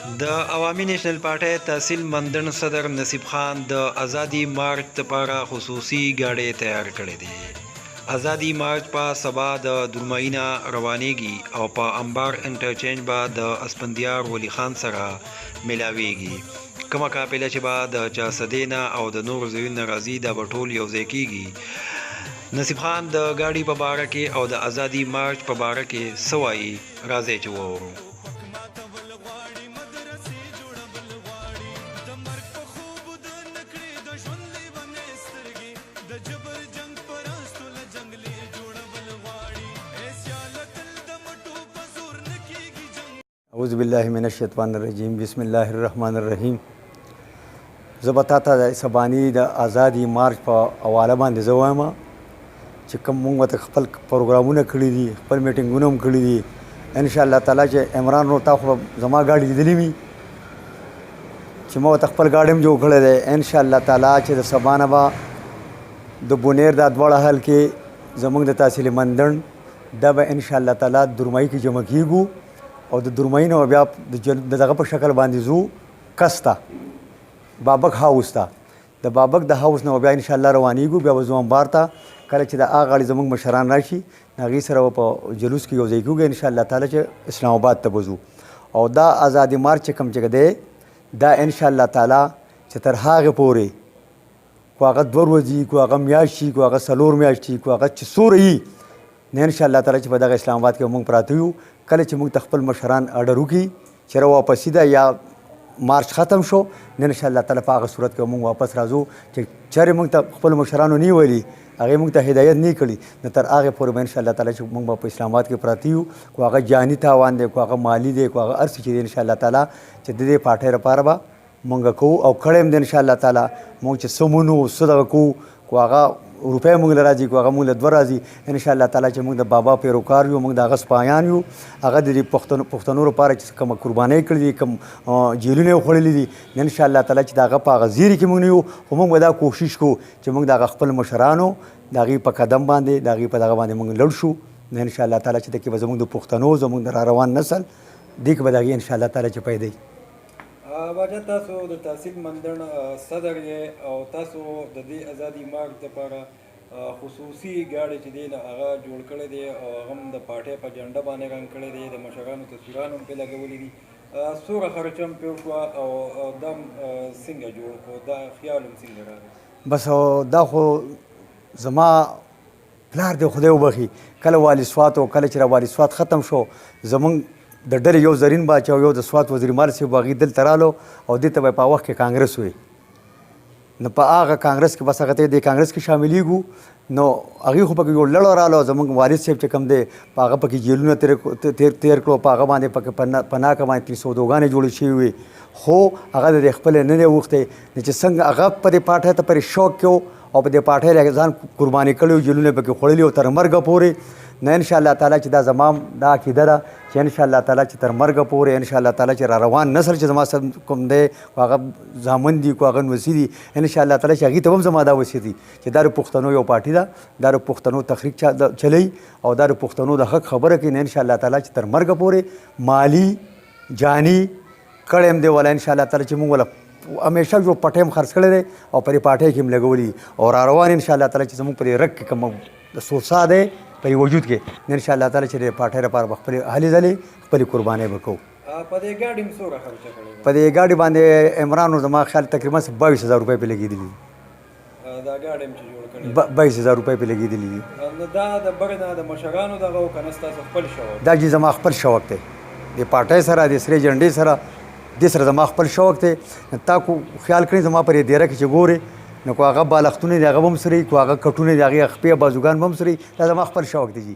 د عوامي نیشنل پارټۍ تحصیل مندن صدر نصیب خان د ازادي مارچ لپاره خصوصي ګاډی تیار کړی دی. ازادي مارچ په سبا د درماینا روانېږي او په انبار انټرچینج به د اسپندیار ولی خان سره ملاویږي. کومه قافله چې به د چاسدینا او د نور ځایونو راځي دا به ټول یو ځای کیږي. نصیب خان د ګاډي په باره کې او د ازادي مارچ په باره کې څه وایي راځئ چې واورو. اعوذ باللہ من الشیطان الرجیم بسم الله الرحمن الرحیم. زه به تا ته سباني د ازادي مارچ په حواله باندې زه وایم چې کوم موږ ورته خپل پروګرامونه کړي دي، خپل میټینګونه هم کړي دي. انشاءالله تعالی چې عمران نو تا خو زما ګاډي لیدلې وي چې ما ورته خپل ګاډی هم جوړ کړی دی. انشاءالله تعالی چې د سبا نه به د بونیر دا دواړه حل کې زموږ د تحصیل مندن دا به انشاءالله تعالی درمایي کې جمع کیږو او د درمایي نه بیا د دغه په شکل باندې ځو کس ته بابک هاوس ته. د بابک د هاوس نه بیا انشاءالله روانېږو، بیا به ځو انبار ته. کله چې د هغه غاړې زموږ مشران راشي هغې سره به په جلوس کې یو ځای کېږو انشاءالله تعالی چې اسلام آباد ته به ځو. او دا ازادي مارچ چې کوم چې دی دا انشاءالله تعالی چې تر هغې پورې کو هغه 2 ورځې کو هغه میاشت شي کو هغه 4 میاشتې کو هغه چې څومره وي نه انشاءالله تعالی چې په دغه اسلام آباد کې موږ پراته یو. کله چې موږ ته خپل مشران اډر وکړي چې واپسي ده یا مارچ ختم شو نه انشاءالله تعالی په هغه صورت کې موږ واپس راځو چې چېرې موږ ته خپل مشرانو نه ویلي هغې موږ ته هدایت نه کړي نو تر هغې پورې به انشاءالله تعالی چې موږ به په اسلام آباد کې پراته یو. کو هغه جاني تاوان دی کو هغه مالي دی کو هغه هر څه چې دی انشاءالله تعالی چې د دې پارټۍ لپاره به موږ کوو او کړی هم دی انشاءالله تعالی. موږ چې څه مونو څه دغه کوو کو هغه روپۍ موږ له راځي کو هغه موږ له 2 راځي انشاءالله تعالی چې موږ د بابا پیروکار یو موږ د هغه سپایان یو. هغه د دې پښتنو لپاره چې کومه قربانۍ کړې دي کوم جیلونه یې خوړلي دي انشاءالله تعالی چې د هغه په هغه زیري کې موږ نه یو خو موږ به دا کوشش کوو چې موږ د هغه خپل مشرانو د هغې په قدم باندې د هغې په دغه باندې موږ لړ شو نو انشاءالله تعالی چې دکې به زموږ د پښتنو زموږ د راروان نسل دې کې به د هغې انشاءالله تعالی چې پیدا باجه تاسو د تحصیل مندن صدر یې او تاسو د دې ازادي مارچ لپاره خصوصي ګاډی چې دی نه هغه جوړ کړی دی او هغه هم د پارټۍ په جنډه باندې رنګ کړی دی، د مشرانو تصویران هم پرې لګولي دي. څومره خرچه هم پرې وشوه او دا هم څنګه جوړ کړو، دا خیال هم څنګه راغی؟ بس دا خو زما پلار دی خدای وبخي کله والي سوات او کله چې را والي سوات ختم شو زمونږ د ډلې یو زرین باچا او یو د سوات وزیر مال صاحب هغې دلته رالو او دې ته به په وخت کې کانګرس وی نو په هغه کانګرس کې بس هغه ته د کانګرس کې شاملېږو نو هغې خو پکې یو لړ رالو زموږ والد صاحب چې کوم دی په هغه پکې جیلونه تیر کړو په هغه باندې پکې په ناکه باندې 300 دوګانې جوړې شوې وې خو هغه د خپل نه دی وغوښتی چې څنګه هغه په دې پارټۍ ته پرې شوق کې او په دې پارټۍ ځان قرباني کړی و جیلونه پکې خوړلي او تر مرګه پورې نه انشاءالله تعالی چې دا زما دا عقیده ده چې انشاءالله تعالی چې تر مرګه پورې انشاءالله تعالی چې را روان نسل چې زما سره کوم دی هغه زامن دي کو هغه نوسي دي انشاءالله تعالی چې هغې ته هم زما دا وصیت دي چې دا د پښتنو یو پارټي ده دا د پښتنو تحریک چلی او دا د پښتنو د حق خبره کوي نه انشاءالله تعالی چې تر مرګه پورې مالی جاني کړی هم دی ولا انشاءالله تعالی چې موږ ولا همیشه جو پټۍ هم خرڅ کړی دی او پرې پارټۍ کې هم لګولي او را روان انشاءالله تعالی چې زموږ پرې رګ کې کوم سوسا دی په وجود کې انشاءالله تعالی چې د پارټۍ لپاره به خپلې هلې ځلې خپلې قربانۍ به کوو. په دې ګاډي هم څومره خرچه کړې ده؟ په دې ګاډي باندې عمرانو زما خیال تقریبا 22,000 روپۍ پرې لګېدلي دي. دا ګاډی هم چې جوړ کړی 22,000 روپۍ پرې لګېدلي دي. نو دا د بره نه د مشرانو دغه و که نه ستاسو خپل شوق؟ دا چې زما خپل شوق دی د پارټۍ سره د سرې جنډې سره دې سره زما خپل شوق دی. تا کو خیال کړئ زما پرې دیره کې چې ګورې نو کو هغه بالښتونه دي هغه به هم سري کو هغه کټونه دي هغې خپې بازوګان به هم سري دا زما خپل شوق دی جي.